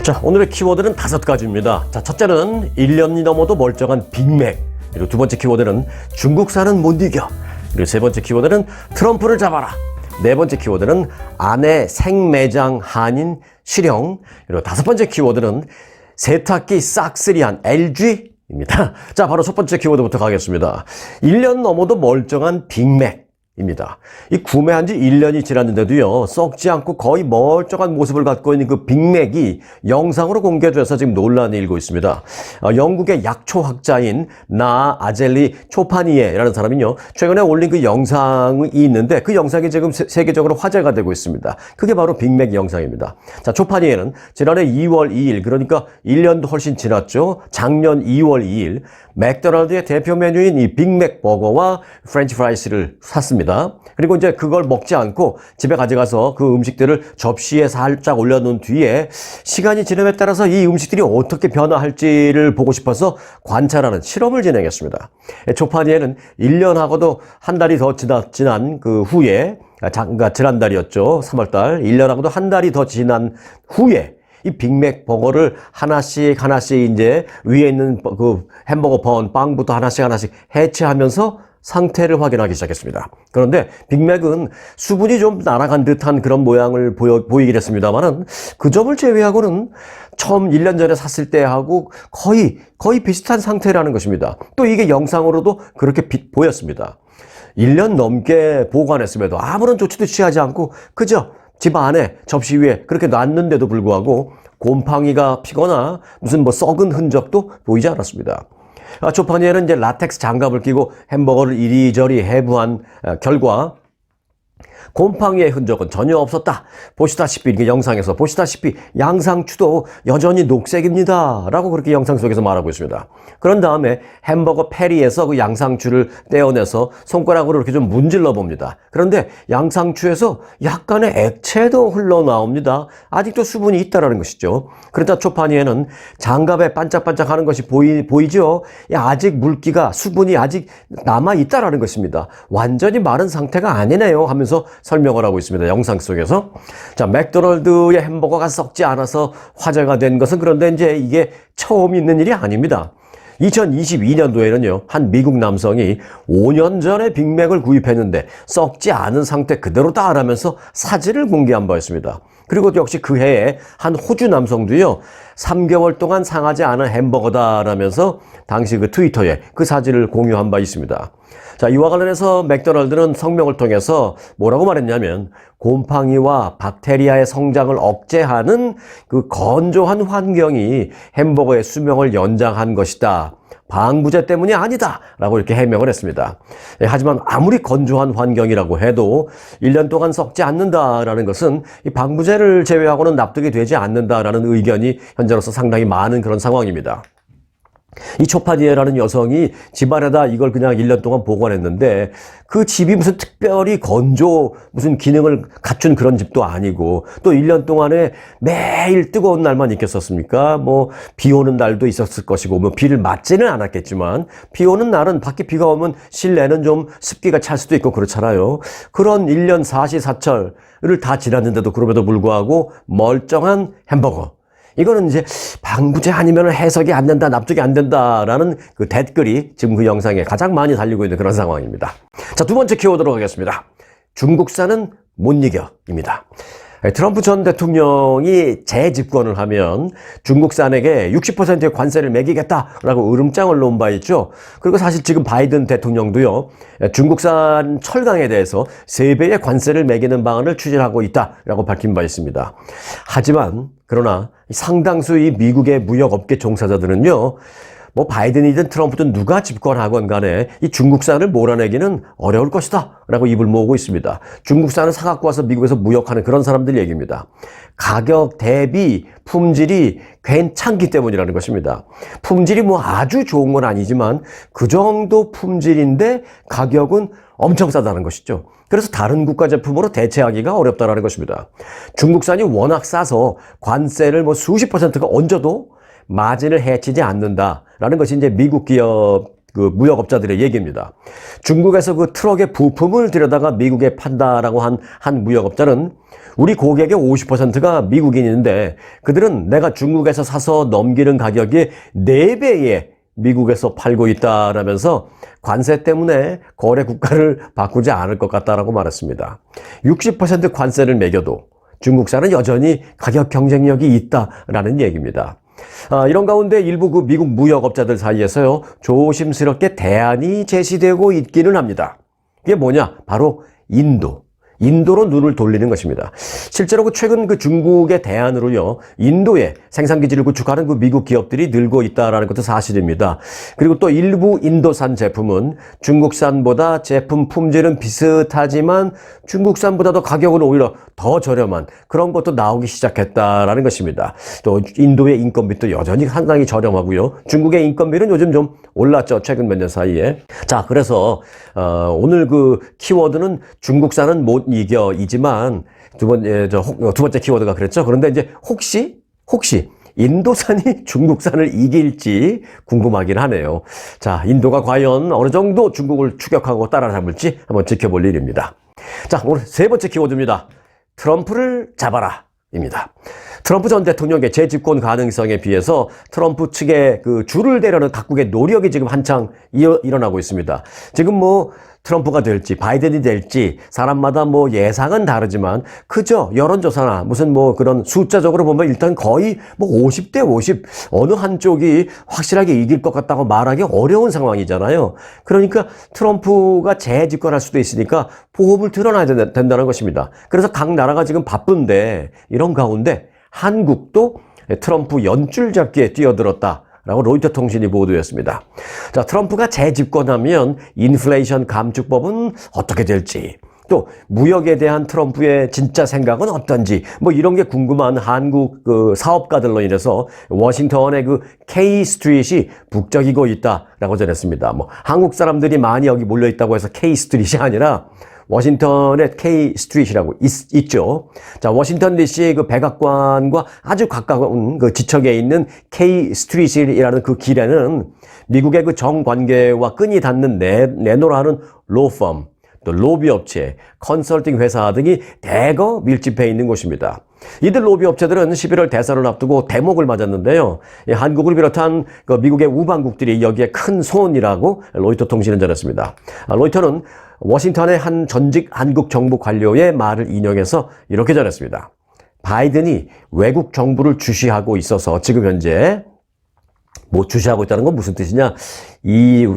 자, 오늘의 키워드는 5가지입니다. 자, 첫째는 1년이 넘어도 멀쩡한 빅맥. 그리고 두 번째 키워드는 중국산은 못 이겨. 그리고 세 번째 키워드는 트럼프를 잡아라. 네 번째 키워드는 아내 생매장 한인 실형. 그리고 다섯 번째 키워드는 세탁기 싹쓸이한 LG입니다. 자, 바로 첫 번째 키워드부터 가겠습니다. 1년 넘어도 멀쩡한 빅맥. 입니다. 이 구매한 지 1년이 지났는데도요, 썩지 않고 거의 멀쩡한 모습을 갖고 있는 그 빅맥이 영상으로 공개돼서 지금 논란이 일고 있습니다. 영국의 약초학자인 나 아젤리 초파니에라는 사람이요, 최근에 올린 그 영상이 있는데 그 영상이 지금 세계적으로 화제가 되고 있습니다. 그게 바로 빅맥 영상입니다. 자, 초파니에는 지난해 2월 2일, 그러니까 1년도 훨씬 지났죠. 작년 2월 2일 맥도날드의 대표 메뉴인 이 빅맥 버거와 프렌치 프라이스를 샀습니다. 그리고 이제 그걸 먹지 않고 집에 가져가서 그 음식들을 접시에 살짝 올려놓은 뒤에 시간이 지남에 따라서 이 음식들이 어떻게 변화할지를 보고 싶어서 관찰하는 실험을 진행했습니다. 초파니에는 1년하고도 한 달이 더 지난 그 후에, 그러니까 지난달이었죠. 3월달. 1년하고도 한 달이 더 지난 후에 이 빅맥 버거를 하나씩 이제 위에 있는 그 햄버거 번 빵부터 하나씩 해체하면서 상태를 확인하기 시작했습니다. 그런데 빅맥은 수분이 좀 날아간 듯한 그런 모양을 보이긴 했습니다만은 그 점을 제외하고는 처음 1년 전에 샀을 때하고 거의 비슷한 상태라는 것입니다. 또 이게 영상으로도 그렇게 보였습니다. 1년 넘게 보관했음에도 아무런 조치도 취하지 않고 그저 집 안에 접시 위에 그렇게 놨는데도 불구하고 곰팡이가 피거나 무슨 썩은 흔적도 보이지 않았습니다. 초파니에는 이제 라텍스 장갑을 끼고 햄버거를 이리저리 해부한 결과 곰팡이의 흔적은 전혀 없었다. 보시다시피, 이게 영상에서 보시다시피 양상추도 여전히 녹색입니다. 라고 그렇게 영상 속에서 말하고 있습니다. 그런 다음에 햄버거 패리에서 그 양상추를 떼어내서 손가락으로 이렇게 좀 문질러 봅니다. 그런데 양상추에서 약간의 액체도 흘러나옵니다. 아직도 수분이 있다라는 것이죠. 그러다 초파니에는 장갑에 반짝반짝하는 것이 보이죠? 아직 물기가, 수분이 아직 남아있다라는 것입니다. 완전히 마른 상태가 아니네요 하면서 설명을 하고 있습니다. 영상 속에서. 자, 맥도날드의 햄버거가 썩지 않아서 화제가 된 것은 그런데 이제 이게 처음 있는 일이 아닙니다. 2022년도에는요, 한 미국 남성이 5년 전에 빅맥을 구입했는데 썩지 않은 상태 그대로다라면서 사진을 공개한 바 있습니다. 그리고 역시 그 해에 한 호주 남성도요, 3개월 동안 상하지 않은 햄버거다라면서 당시 그 트위터에 그 사진을 공유한 바 있습니다. 자, 이와 관련해서 맥도날드는 성명을 통해서 뭐라고 말했냐면 곰팡이와 박테리아의 성장을 억제하는 그 건조한 환경이 햄버거의 수명을 연장한 것이다. 방부제 때문이 아니다 라고 이렇게 해명을 했습니다. 하지만 아무리 건조한 환경이라고 해도 1년 동안 썩지 않는다라는 것은 이 방부제를 제외하고는 납득이 되지 않는다라는 의견이 현재로서 상당히 많은 그런 상황입니다. 이 초파니에라는 여성이 집안에다 이걸 그냥 1년 동안 보관했는데 그 집이 무슨 특별히 무슨 기능을 갖춘 그런 집도 아니고 또 1년 동안에 매일 뜨거운 날만 있겠었습니까? 비 오는 날도 있었을 것이고 비를 맞지는 않았겠지만 비 오는 날은 밖에 비가 오면 실내는 좀 습기가 찰 수도 있고 그렇잖아요. 그런 1년 사시사철을 다 지났는데도 그럼에도 불구하고 멀쩡한 햄버거. 이거는 이제 방부제 아니면 해석이 안 된다, 납득이 안 된다라는 그 댓글이 지금 그 영상에 가장 많이 달리고 있는 그런 상황입니다. 자, 두 번째 키워드로 가겠습니다. 중국산은 못 이겨입니다. 트럼프 전 대통령이 재집권을 하면 중국산에게 60%의 관세를 매기겠다라고 으름장을 놓은 바 있죠. 그리고 사실 지금 바이든 대통령도요, 중국산 철강에 대해서 3배의 관세를 매기는 방안을 추진하고 있다라고 밝힌 바 있습니다. 하지만 그러나 상당수 이 미국의 무역업계 종사자들은요, 바이든이든 트럼프든 누가 집권하건 간에 이 중국산을 몰아내기는 어려울 것이다 라고 입을 모으고 있습니다. 중국산을 사갖고 와서 미국에서 무역하는 그런 사람들 얘기입니다. 가격 대비 품질이 괜찮기 때문이라는 것입니다. 품질이 아주 좋은 건 아니지만 그 정도 품질인데 가격은 엄청 싸다는 것이죠. 그래서 다른 국가 제품으로 대체하기가 어렵다는 것입니다. 중국산이 워낙 싸서 관세를 수십 %가 얹어도 마진을 해치지 않는다라는 것이 이제 미국 기업 그 무역업자들의 얘기입니다. 중국에서 그 트럭의 부품을 들여다가 미국에 판다라고 한 무역업자는 우리 고객의 50%가 미국인인데 그들은 내가 중국에서 사서 넘기는 가격이 4배에 미국에서 팔고 있다라면서 관세 때문에 거래 국가를 바꾸지 않을 것 같다라고 말했습니다. 60% 관세를 매겨도 중국산은 여전히 가격 경쟁력이 있다라는 얘기입니다. 이런 가운데 일부 그 미국 무역업자들 사이에서요, 조심스럽게 대안이 제시되고 있기는 합니다. 이게 뭐냐? 바로 인도로 눈을 돌리는 것입니다. 실제로 최근 중국의 대안으로요, 인도에 생산기지를 구축하는 미국 기업들이 늘고 있다는 것도 사실입니다. 그리고 또 일부 인도산 제품은 중국산보다 제품 품질은 비슷하지만 중국산보다도 가격은 오히려 더 저렴한 그런 것도 나오기 시작했다라는 것입니다. 또 인도의 인건비도 여전히 상당히 저렴하고요. 중국의 인건비는 요즘 좀 올랐죠. 최근 몇 년 사이에. 자, 그래서 오늘 키워드는 중국산은 못 이지만 두 번째 키워드가 그랬죠. 그런데 이제 혹시 인도산이 중국산을 이길지 궁금하긴 하네요. 자, 인도가 과연 어느 정도 중국을 추격하고 따라잡을지 한번 지켜볼 일입니다. 자, 오늘 세 번째 키워드입니다. 트럼프를 잡아라 입니다. 트럼프 전 대통령의 재집권 가능성에 비해서 트럼프 측의 줄을 대려는 각국의 노력이 지금 한창 일어나고 있습니다. 지금 트럼프가 될지 바이든이 될지 사람마다 예상은 다르지만 그저 여론조사나 무슨 그런 숫자적으로 보면 일단 거의 50대 50 어느 한쪽이 확실하게 이길 것 같다고 말하기 어려운 상황이잖아요. 그러니까 트럼프가 재집권할 수도 있으니까 포흡을 틀어놔야 된다는 것입니다. 그래서 각 나라가 지금 바쁜데 이런 가운데 한국도 트럼프 연줄 잡기에 뛰어들었다 라고 로이터 통신이 보도했습니다. 자, 트럼프가 재집권하면 인플레이션 감축법은 어떻게 될지, 또 무역에 대한 트럼프의 진짜 생각은 어떤지 이런 게 궁금한 한국 사업가들로 인해서 워싱턴의 K 스트릿이 북적이고 있다라고 전했습니다. 한국 사람들이 많이 여기 몰려 있다고 해서 K 스트릿이 아니라 워싱턴의 K 스트릿이라고 있죠. 자, 워싱턴 DC 백악관과 아주 가까운 지척에 있는 K 스트릿이라는 길에는 미국의 정관계와 끈이 닿는 내노라 하는 로펌, 또 로비 업체, 컨설팅 회사 등이 대거 밀집해 있는 곳입니다. 이들 로비 업체들은 11월 대선을 앞두고 대목을 맞았는데요. 한국을 비롯한 미국의 우방국들이 여기에 큰 손이라고 로이터 통신은 전했습니다. 로이터는 워싱턴의 한 전직 한국 정부 관료의 말을 인용해서 이렇게 전했습니다. 바이든이 외국 정부를 주시하고 있어서 지금 현재 주시하고 있다는 건 무슨 뜻이냐?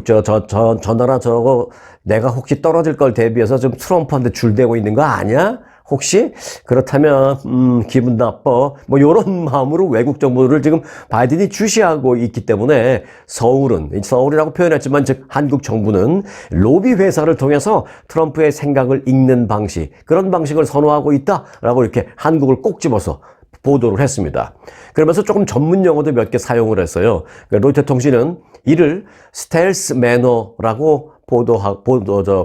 저 나라 저거 내가 혹시 떨어질 걸 대비해서 좀 트럼프한테 줄대고 있는 거 아니야? 혹시? 그렇다면 기분 나빠. 요런 마음으로 외국 정부를 지금 바이든이 주시하고 있기 때문에 서울이라고 표현했지만 즉 한국 정부는 로비 회사를 통해서 트럼프의 생각을 읽는 방식, 그런 방식을 선호하고 있다라고 이렇게 한국을 꼭 집어서 보도를 했습니다. 그러면서 조금 전문 용어도 몇 개 사용을 했어요. 로이터 통신은 이를 스텔스 매너라고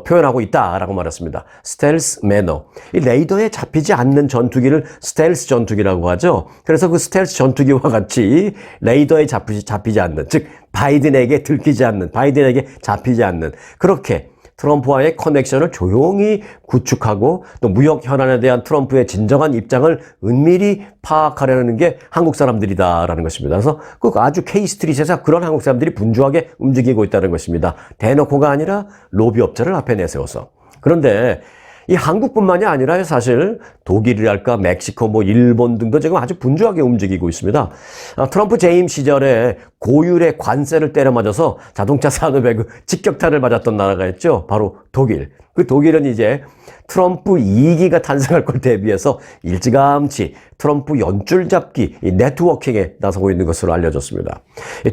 표현하고 있다라고 말했습니다. 스텔스 매너. 이 레이더에 잡히지 않는 전투기를 스텔스 전투기라고 하죠. 그래서 스텔스 전투기와 같이 레이더에 잡히지 않는, 즉 바이든에게 들키지 않는, 바이든에게 잡히지 않는, 그렇게 트럼프와의 커넥션을 조용히 구축하고 또 무역 현안에 대한 트럼프의 진정한 입장을 은밀히 파악하려는 게 한국 사람들이다라는 것입니다. 그래서 아주 K-스트릿에서 그런 한국 사람들이 분주하게 움직이고 있다는 것입니다. 대놓고가 아니라 로비 업체를 앞에 내세워서. 그런데 이 한국뿐만이 아니라 사실 독일이랄까 멕시코 일본 등도 지금 아주 분주하게 움직이고 있습니다. 트럼프 재임 시절에 고율의 관세를 때려 맞아서 자동차 산업에 직격탄을 맞았던 나라가 있죠. 바로 독일. 독일은 이제 트럼프 2기가 탄생할 걸 대비해서 일찌감치 트럼프 연줄 잡기, 이 네트워킹에 나서고 있는 것으로 알려졌습니다.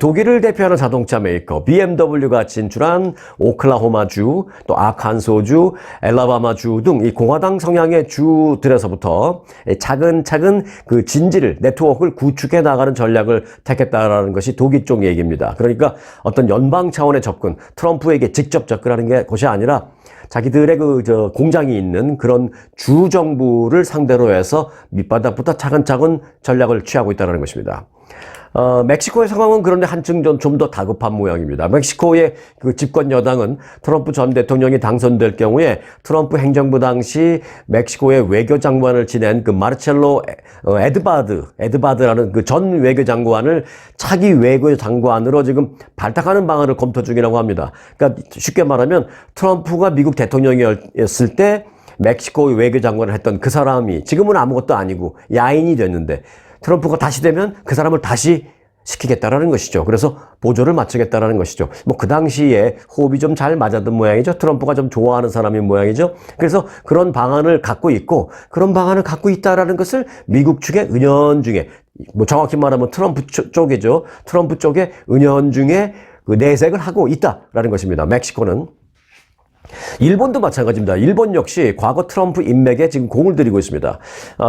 독일을 대표하는 자동차 메이커 BMW가 진출한 오클라호마주, 또 아칸소주, 엘라바마주 등 이 공화당 성향의 주들에서부터 차근차근 진지를, 네트워크를 구축해 나가는 전략을 택했다라는 것이 독일 쪽 얘기입니다. 그러니까 어떤 연방 차원의 접근, 트럼프에게 직접 접근하는 것이 아니라 자기들의 공장이 있는 그런 주정부를 상대로 해서 밑바닥부터 차근차근 전략을 취하고 있다는 것입니다. 멕시코의 상황은 그런데 한층 좀 더 다급한 모양입니다. 멕시코의 그 집권 여당은 트럼프 전 대통령이 당선될 경우에 트럼프 행정부 당시 멕시코의 외교장관을 지낸 그 마르첼로 에드바드라는 그 전 외교장관을 차기 외교장관으로 지금 발탁하는 방안을 검토 중이라고 합니다. 그러니까 쉽게 말하면 트럼프가 미국 대통령이었을 때 멕시코 외교장관을 했던 그 사람이 지금은 아무것도 아니고 야인이 됐는데 트럼프가 다시 되면 그 사람을 다시 시키겠다라는 것이죠. 그래서 보조를 맞추겠다라는 것이죠. 뭐 그 당시에 호흡이 좀 잘 맞았던 모양이죠. 트럼프가 좀 좋아하는 사람인 모양이죠. 그래서 그런 방안을 갖고 있고 그런 방안을 갖고 있다라는 것을 미국 측의 은연중에 뭐 정확히 말하면 트럼프 쪽이죠. 트럼프 쪽에 은연중에 그 내색을 하고 있다라는 것입니다. 멕시코는. 일본도 마찬가지입니다. 일본 역시 과거 트럼프 인맥에 지금 공을 들이고 있습니다.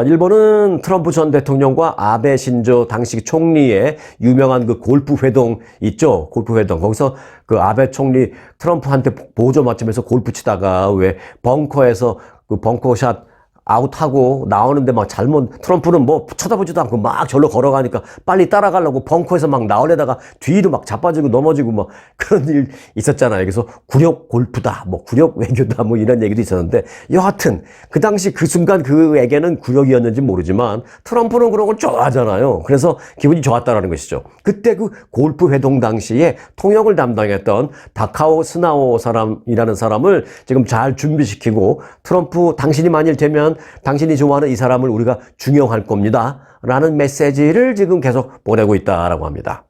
일본은 트럼프 전 대통령과 아베 신조 당시 총리의 유명한 그 골프 회동 있죠. 골프 회동. 거기서 그 아베 총리 트럼프한테 보조 맞추면서 골프 치다가 왜 벙커에서 그 벙커샷 아웃하고 나오는데 막 잘못 트럼프는 뭐 쳐다보지도 않고 막 절로 걸어가니까 빨리 따라가려고 벙커에서 막 나오려다가 뒤로 막 자빠지고 넘어지고 뭐 그런 일 있었잖아요. 그래서 굴욕 골프다, 뭐 굴욕 외교다, 뭐 이런 얘기도 있었는데 여하튼 그 당시 그 순간 그에게는 굴욕이었는지 모르지만 트럼프는 그런 걸 좋아하잖아요. 그래서 기분이 좋았다라는 것이죠. 그때 그 골프 회동 당시에 통역을 담당했던 다카오 스나오 사람이라는 사람을 지금 잘 준비시키고 트럼프 당신이 만일 되면 당신이 좋아하는 이 사람을 우리가 중용할 겁니다. 라는 메시지를 지금 계속 보내고 있다라고 합니다.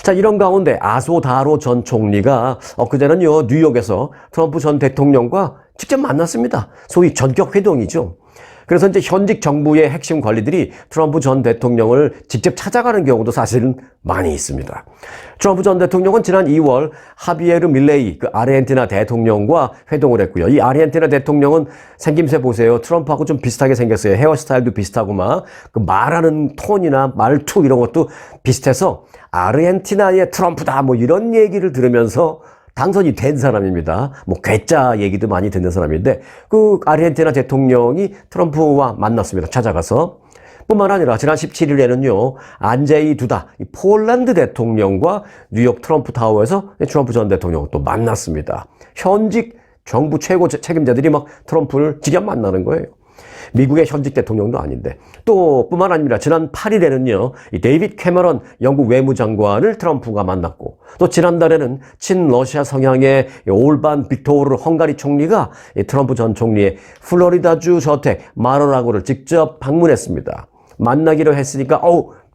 자, 이런 가운데 아소다로 전 총리가 엊그제는요, 뉴욕에서 트럼프 전 대통령과 직접 만났습니다. 소위 전격 회동이죠. 그래서 이제 현직 정부의 핵심 관리들이 트럼프 전 대통령을 직접 찾아가는 경우도 사실은 많이 있습니다. 트럼프 전 대통령은 지난 2월 하비에르 밀레이 그 아르헨티나 대통령과 회동을 했고요. 이 아르헨티나 대통령은 생김새 보세요. 트럼프하고 좀 비슷하게 생겼어요. 헤어스타일도 비슷하고 막 그 말하는 톤이나 말투 이런 것도 비슷해서 아르헨티나의 트럼프다 뭐 이런 얘기를 들으면서 당선이 된 사람입니다. 뭐 괴짜 얘기도 많이 듣는 사람인데 그 아르헨티나 대통령이 트럼프와 만났습니다. 찾아가서. 뿐만 아니라 지난 17일에는요. 안제이 두다 폴란드 대통령과 뉴욕 트럼프 타워에서 트럼프 전 대통령을 또 만났습니다. 현직 정부 최고 책임자들이 막 트럼프를 직접 만나는 거예요. 미국의 현직 대통령도 아닌데 또 뿐만 아니라 지난 8일에는요 이 데이빗 캐머런 영국 외무장관을 트럼프가 만났고 또 지난달에는 친러시아 성향의 올반 빅토르 헝가리 총리가 트럼프 전 총리의 플로리다주 저택 마르라고를 직접 방문했습니다. 만나기로 했으니까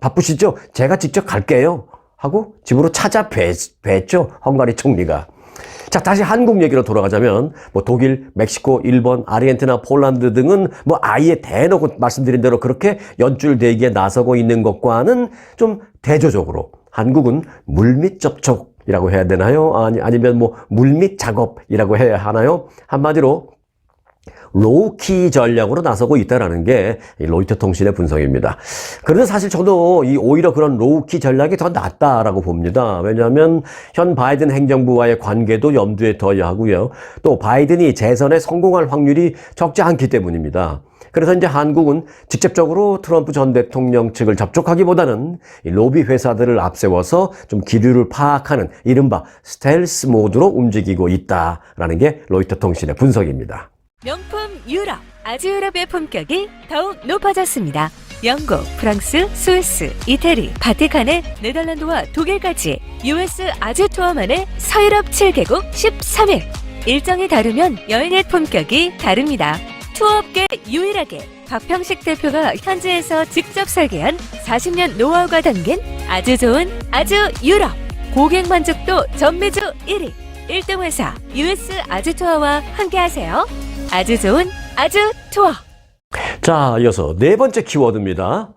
바쁘시죠? 제가 직접 갈게요 하고 집으로 찾아뵀죠 헝가리 총리가. 자, 다시 한국 얘기로 돌아가자면 뭐 독일, 멕시코, 일본, 아르헨티나, 폴란드 등은 뭐 아예 대놓고 말씀드린 대로 그렇게 연줄 대기에 나서고 있는 것과는 좀 대조적으로 한국은 물밑 접촉이라고 해야 되나요? 아니면 뭐 물밑 작업이라고 해야 하나요? 한마디로 로우키 전략으로 나서고 있다는 게 로이터 통신의 분석입니다. 그런데 사실 저도 오히려 그런 로우키 전략이 더 낫다라고 봅니다. 왜냐하면 현 바이든 행정부와의 관계도 염두에 둬야 하고요. 또 바이든이 재선에 성공할 확률이 적지 않기 때문입니다. 그래서 이제 한국은 직접적으로 트럼프 전 대통령 측을 접촉하기보다는 로비 회사들을 앞세워서 좀 기류를 파악하는 이른바 스텔스 모드로 움직이고 있다라는 게 로이터 통신의 분석입니다. 명품 유럽, 아주유럽의 품격이 더욱 높아졌습니다. 영국, 프랑스, 스위스, 이태리, 바티칸의 네덜란드와 독일까지 US 아주 투어만의 서유럽 7개국 13일. 일정이 다르면 여행의 품격이 다릅니다. 투어업계 유일하게 박평식 대표가 현지에서 직접 설계한 40년 노하우가 담긴 아주 좋은 아주 유럽. 고객 만족도 전매주 1위. 1등 회사 US 아주 투어와 함께하세요. 아주 좋은 아주 투어. 자, 이어서 네 번째 키워드입니다.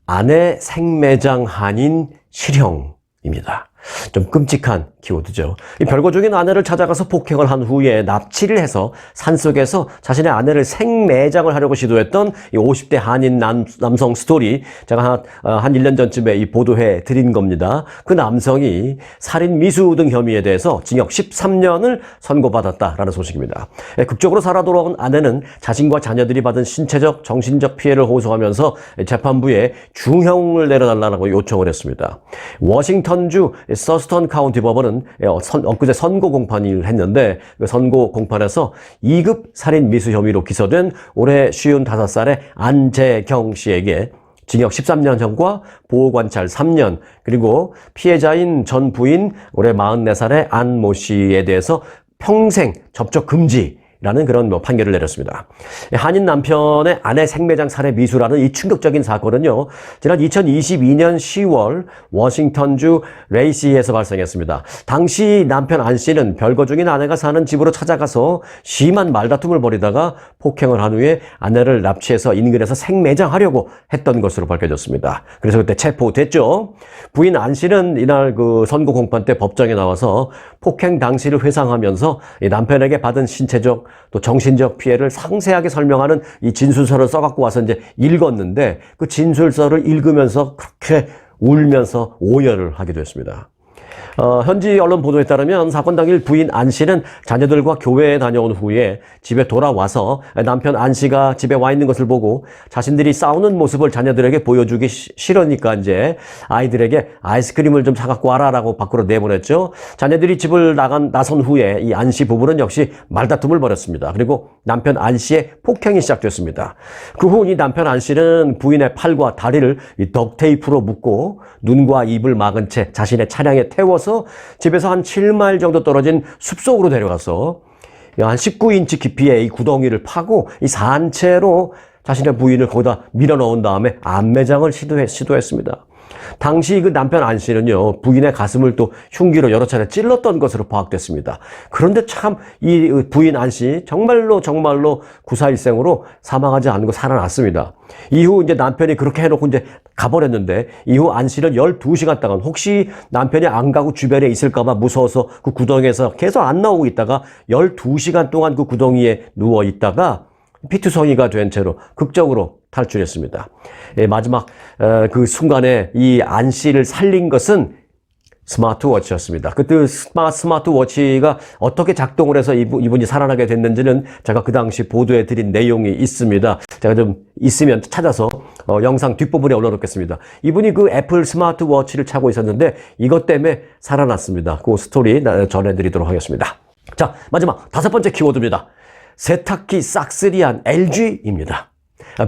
아내 생매장 한인 실형입니다. 좀 끔찍한 키워드죠. 이 별거 중인 아내를 찾아가서 폭행을 한 후에 납치를 해서 산속에서 자신의 아내를 생매장을 하려고 시도했던 이 50대 한인 남성 스토리, 제가 한 1년 전쯤에 이 보도해 드린 겁니다. 그 남성이 살인 미수 등 혐의에 대해서 징역 13년을 선고받았다라는 소식입니다. 극적으로 살아 돌아온 아내는 자신과 자녀들이 받은 신체적, 정신적 피해를 호소하면서 재판부에 중형을 내려달라고 요청을 했습니다. 워싱턴주 서스턴 카운티 법원은 엊그제 선고 공판을 했는데, 그 선고 공판에서 2급 살인 미수 혐의로 기소된 올해 55살의 안재경 씨에게 징역 13년형과 보호관찰 3년, 그리고 피해자인 전 부인 올해 44살의 안모 씨에 대해서 평생 접촉 금지 라는 그런 판결을 내렸습니다. 한인 남편의 아내 생매장 살해 미수라는 이 충격적인 사건은요, 지난 2022년 10월 워싱턴주 레이시에서 발생했습니다. 당시 남편 안 씨는 별거 중인 아내가 사는 집으로 찾아가서 심한 말다툼을 벌이다가 폭행을 한 후에 아내를 납치해서 인근에서 생매장하려고 했던 것으로 밝혀졌습니다. 그래서 그때 체포됐죠. 부인 안 씨는 이날 그 선고 공판 때 법정에 나와서 폭행 당시를 회상하면서 이 남편에게 받은 신체적 또 정신적 피해를 상세하게 설명하는 이 진술서를 써갖고 와서 이제 읽었는데, 그 진술서를 읽으면서 그렇게 울면서 오열을 하게 됐습니다. 현지 언론 보도에 따르면 사건 당일 부인 안 씨는 자녀들과 교회에 다녀온 후에 집에 돌아와서 남편 안 씨가 집에 와 있는 것을 보고 자신들이 싸우는 모습을 자녀들에게 보여주기 싫으니까 이제 아이들에게 아이스크림을 좀 사갖고 와라라고 밖으로 내보냈죠. 자녀들이 집을 나선 후에 이 안 씨 부부는 역시 말다툼을 벌였습니다. 그리고 남편 안 씨의 폭행이 시작됐습니다. 그 후 이 남편 안 씨는 부인의 팔과 다리를 이 덕테이프로 묶고 눈과 입을 막은 채 자신의 차량에 태워서 집에서 한 7마일 정도 떨어진 숲속으로 데려가서 한 19인치 깊이의 이 구덩이를 파고 이 산채로 자신의 부인을 거기다 밀어넣은 다음에 안매장을 시도했습니다. 당시 그 남편 안 씨는요, 부인의 가슴을 또 흉기로 여러 차례 찔렀던 것으로 파악됐습니다. 그런데 참 이 부인 안 씨 정말로 구사일생으로 사망하지 않고 살아났습니다. 이후 이제 남편이 그렇게 해놓고 이제 가버렸는데, 이후 안 씨는 12시간 동안 혹시 남편이 안 가고 주변에 있을까봐 무서워서 그 구덩이에서 계속 안 나오고 있다가 12시간 동안 그 구덩이에 누워 있다가 피투성이가 된 채로 극적으로 탈출했습니다. 마지막 그 순간에 이 안 씨를 살린 것은 스마트워치였습니다. 그때 스마트워치가 어떻게 작동을 해서 이분이 살아나게 됐는지는 제가 그 당시 보도해 드린 내용이 있습니다. 제가 좀 있으면 찾아서 영상 뒷부분에 올려놓겠습니다. 이분이 그 애플 스마트워치를 차고 있었는데 이것 때문에 살아났습니다. 그 스토리 전해드리도록 하겠습니다. 자, 마지막 5번째 키워드입니다. 세탁기 싹쓸이한 LG입니다.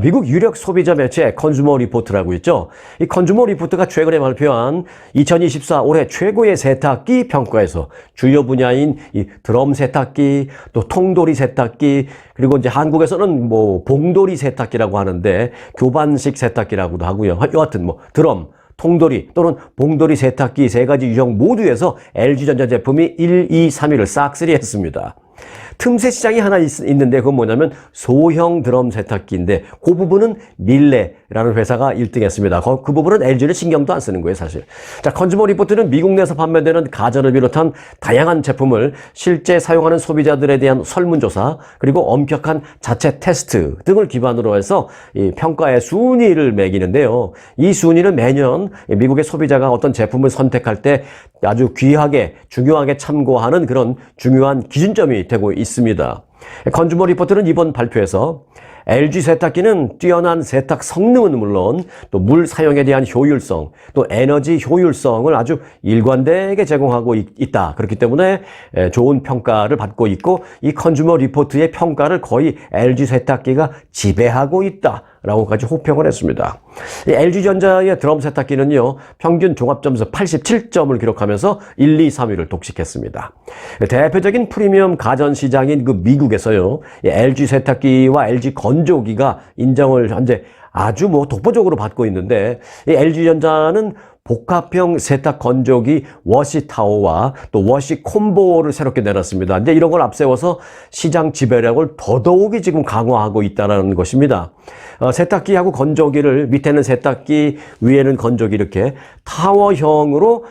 미국 유력 소비자 매체 컨주머 리포트라고 있죠. 이 컨주머 리포트가 최근에 발표한 2024 올해 최고의 세탁기 평가에서 주요 분야인 이 드럼 세탁기, 또 통돌이 세탁기, 그리고 이제 한국에서는 뭐 봉돌이 세탁기라고 하는데 교반식 세탁기라고도 하고요. 여하튼 뭐 드럼, 통돌이 또는 봉돌이 세탁기 3가지 유형 모두에서 LG전자 제품이 1, 2, 3위를 싹쓸이 했습니다. 틈새 시장이 하나 있는데 그건 뭐냐면 소형 드럼 세탁기인데 그 부분은 밀레라는 회사가 1등 했습니다. 그 부분은 LG는 신경도 안 쓰는 거예요, 사실. 자, 컨주머 리포트는 미국 내에서 판매되는 가전을 비롯한 다양한 제품을 실제 사용하는 소비자들에 대한 설문조사, 그리고 엄격한 자체 테스트 등을 기반으로 해서 이 평가의 순위를 매기는데요. 이 순위는 매년 미국의 소비자가 어떤 제품을 선택할 때 아주 중요하게 참고하는 그런 중요한 기준점이 되고 있습니다. 컨주머 리포트는 이번 발표에서 LG 세탁기는 뛰어난 세탁 성능은 물론 또 물 사용에 대한 효율성, 또 에너지 효율성을 아주 일관되게 제공하고 있다. 그렇기 때문에 좋은 평가를 받고 있고, 이 컨주머 리포트의 평가를 거의 LG 세탁기가 지배하고 있다 라고까지 호평을 했습니다. 이 LG전자의 드럼 세탁기는요, 평균 종합점수 87점을 기록하면서 1, 2, 3위를 독식했습니다. 대표적인 프리미엄 가전 시장인 그 미국에서요, 이 LG 세탁기와 LG 건조기가 인정을 현재 아주 독보적으로 받고 있는데, 이 LG전자는 복합형 세탁 건조기 워시타워와 또 워시 콤보를 새롭게 내놨습니다. 근데 이런 걸 앞세워서 시장 지배력을 더더욱이 지금 강화하고 있다는 것입니다. 세탁기하고 건조기를 밑에는 세탁기, 위에는 건조기 이렇게 타워형으로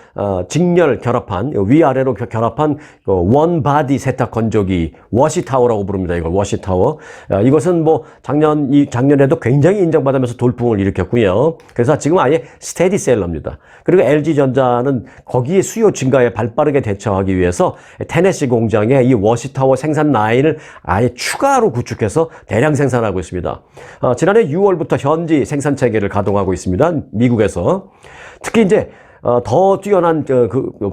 직렬 결합한 위아래로 결합한 원바디 세탁 건조기 워시타워라고 부릅니다. 이걸 워시타워. 이것은 뭐 작년에도 굉장히 인정받으면서 돌풍을 일으켰고요. 그래서 지금 아예 스테디셀러입니다. 그리고 LG전자는 거기에 수요 증가에 발빠르게 대처하기 위해서 테네시 공장에 이 워시타워 생산 라인을 아예 추가로 구축해서 대량 생산하고 있습니다. 지난해 6월부터 현지 생산 체계를 가동하고 있습니다. 미국에서. 특히 이제 더 뛰어난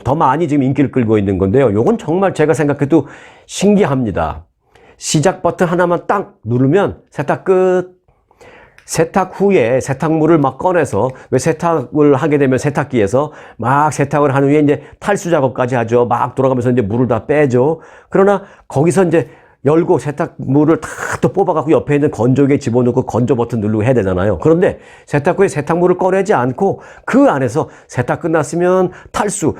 더 많이 지금 인기를 끌고 있는 건데요. 요건 정말 제가 생각해도 신기합니다. 시작 버튼 하나만 딱 누르면 세탁 끝. 세탁 후에 세탁물을 막 꺼내서 왜 세탁을 하게 되면 세탁기에서 막 세탁을 한 후에 이제 탈수 작업까지 하죠. 막 돌아가면서 이제 물을 다 빼죠. 그러나 거기서 이제 열고 세탁물을 다 또 뽑아갖고 옆에 있는 건조기에 집어넣고 건조 버튼 누르고 해야 되잖아요. 그런데 세탁 후에 세탁물을 꺼내지 않고 그 안에서 세탁 끝났으면 탈수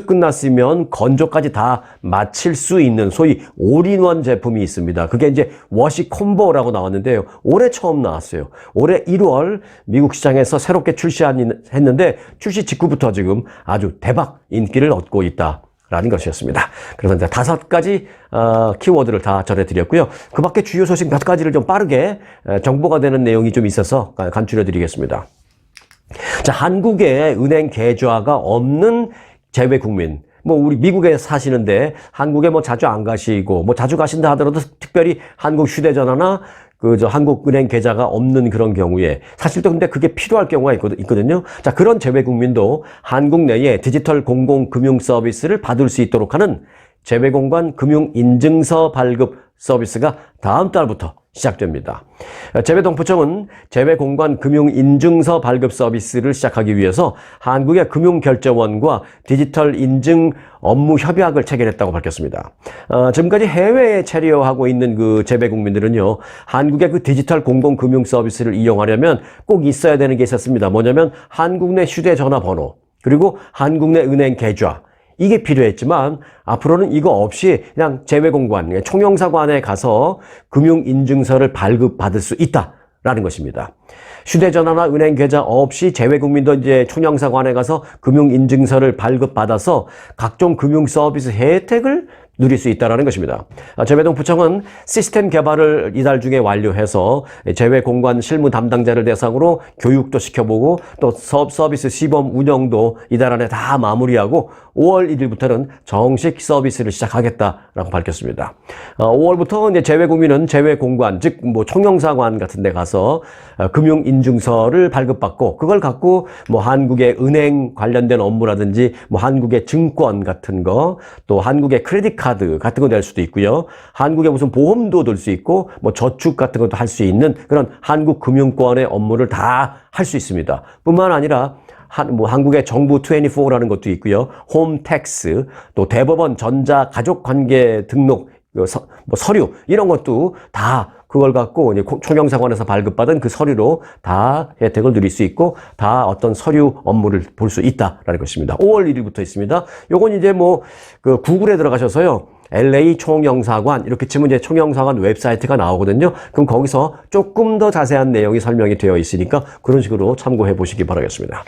끝났으면 건조까지 다 마칠 수 있는 소위 올인원 제품이 있습니다. 그게 이제 워시 콤보라고 나왔는데요. 올해 처음 나왔어요. 올해 1월 미국 시장에서 새롭게 출시했는데 출시 직후부터 지금 아주 대박 인기를 얻고 있다. 라는 것이었습니다. 그래서 이제 5가지 키워드를 다 전해드렸고요. 그 밖에 주요 소식 몇 가지를 좀 빠르게 정보가 되는 내용이 좀 있어서 간추려드리겠습니다. 자, 한국에 은행 계좌가 없는 재외 국민. 뭐 우리 미국에 사시는데 한국에 뭐 자주 안 가시고 뭐 자주 가신다 하더라도 특별히 한국 휴대전화나 한국은행 계좌가 없는 그런 경우에 사실 또 근데 그게 필요할 경우가 있거든요. 자, 그런 재외 국민도 한국 내에 디지털 공공금융 서비스를 받을 수 있도록 하는 재외공관 금융인증서 발급 서비스가 다음 달부터 시작됩니다. 재외동부청은 재외공관 금융인증서 발급 서비스를 시작하기 위해서 한국의 금융결제원과 디지털 인증 업무 협약을 체결했다고 밝혔습니다. 지금까지 해외에 체류하고 있는 그 재외국민들은요, 한국의 그 디지털 공공금융 서비스를 이용하려면 꼭 있어야 되는 게 있었습니다. 뭐냐면 한국 내 휴대전화 번호, 그리고 한국 내 은행 계좌, 이게 필요했지만 앞으로는 이거 없이 그냥 재외공관, 총영사관에 가서 금융인증서를 발급받을 수 있다라는 것입니다. 휴대전화나 은행 계좌 없이 재외국민도 이제 총영사관에 가서 금융인증서를 발급받아서 각종 금융 서비스 혜택을 누릴 수 있다는 것입니다. 재외동부청은 시스템 개발을 이달 중에 완료해서 재외공관 실무 담당자를 대상으로 교육도 시켜보고 또 서비스 시범 운영도 이달 안에 다 마무리하고 5월 1일부터는 정식 서비스를 시작하겠다라고 밝혔습니다. 5월부터 이제 재외국민은 재외공관, 즉 뭐 총영사관 같은 데 가서 금융인증서를 발급받고 그걸 갖고 뭐 한국의 은행 관련된 업무라든지 뭐 한국의 증권 같은 거, 또 한국의 크레딧 카드 같은 거 낼 수도 있고요. 한국의 무슨 보험도 들 수 있고 뭐 저축 같은 것도 할 수 있는 그런 한국 금융권의 업무를 다 할 수 있습니다. 뿐만 아니라 한국의 정부 24라는 것도 있고요. 홈택스, 또 대법원 전자가족관계 등록 서류 이런 것도 다 그걸 갖고 총영사관에서 발급받은 그 서류로 다 혜택을 누릴 수 있고 다 어떤 서류 업무를 볼 수 있다라는 것입니다. 5월 1일부터 있습니다. 요건 이제 뭐 그 구글에 들어가셔서요. LA 총영사관 이렇게 치면 이제 총영사관 웹사이트가 나오거든요. 그럼 거기서 조금 더 자세한 내용이 설명이 되어 있으니까 그런 식으로 참고해 보시기 바라겠습니다.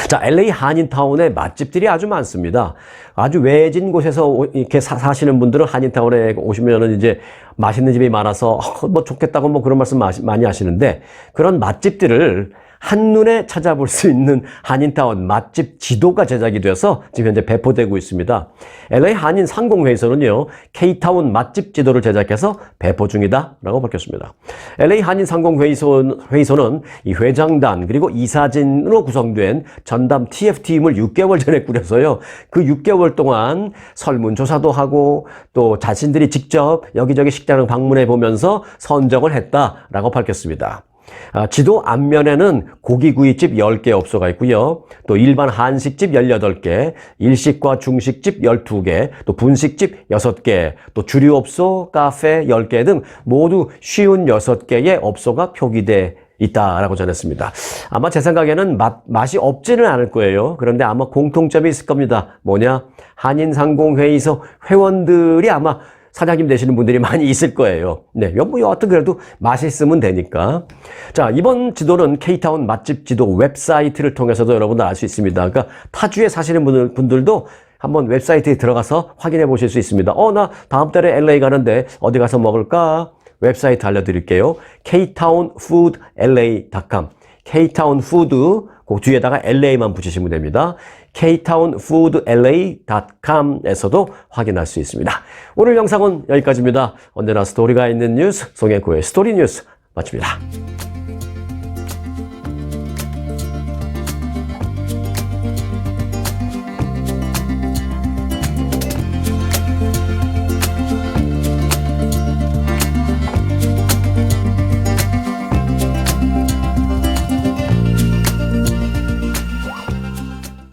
자, LA 한인타운에 맛집들이 아주 많습니다. 아주 외진 곳에서 이렇게 사시는 분들은 한인타운에 오시면은 이제 맛있는 집이 많아서 뭐 좋겠다고 뭐 그런 말씀 많이 하시는데 그런 맛집들을 한눈에 찾아볼 수 있는 한인타운 맛집 지도가 제작이 돼서 지금 현재 배포되고 있습니다. LA 한인 상공회의소는요, K타운 맛집 지도를 제작해서 배포 중이다라고 밝혔습니다. LA 한인 상공회의소는 이 회장단 그리고 이사진으로 구성된 전담 TF팀을 6개월 전에 꾸려서요, 그 6개월 동안 설문조사도 하고 또 자신들이 직접 여기저기 식당을 방문해 보면서 선정을 했다라고 밝혔습니다. 지도 앞면에는 고기구이집 10개 업소가 있고요. 또 일반 한식집 18개, 일식과 중식집 12개, 또 분식집 6개, 또 주류업소, 카페 10개 등 모두 56개의 업소가 표기돼 있다라고 전했습니다. 아마 제 생각에는 맛이 없지는 않을 거예요. 그런데 아마 공통점이 있을 겁니다. 뭐냐? 한인상공회의소 회원들이 아마 사장님 되시는 분들이 많이 있을 거예요. 네, 여하튼 그래도 맛있으면 되니까. 자, 이번 지도는 K타운 맛집 지도 웹사이트를 통해서도 여러분들 알 수 있습니다. 그러니까 타주에 사시는 분들도 한번 웹사이트에 들어가서 확인해 보실 수 있습니다. 나 다음 달에 LA 가는데 어디 가서 먹을까? 웹사이트 알려드릴게요. ktownfoodla.com ktownfood 그 뒤에다가 LA만 붙이시면 됩니다. ktownfoodla.com에서도 확인할 수 있습니다. 오늘 영상은 여기까지입니다. 언제나 스토리가 있는 뉴스 송혜구의 스토리 뉴스 마칩니다.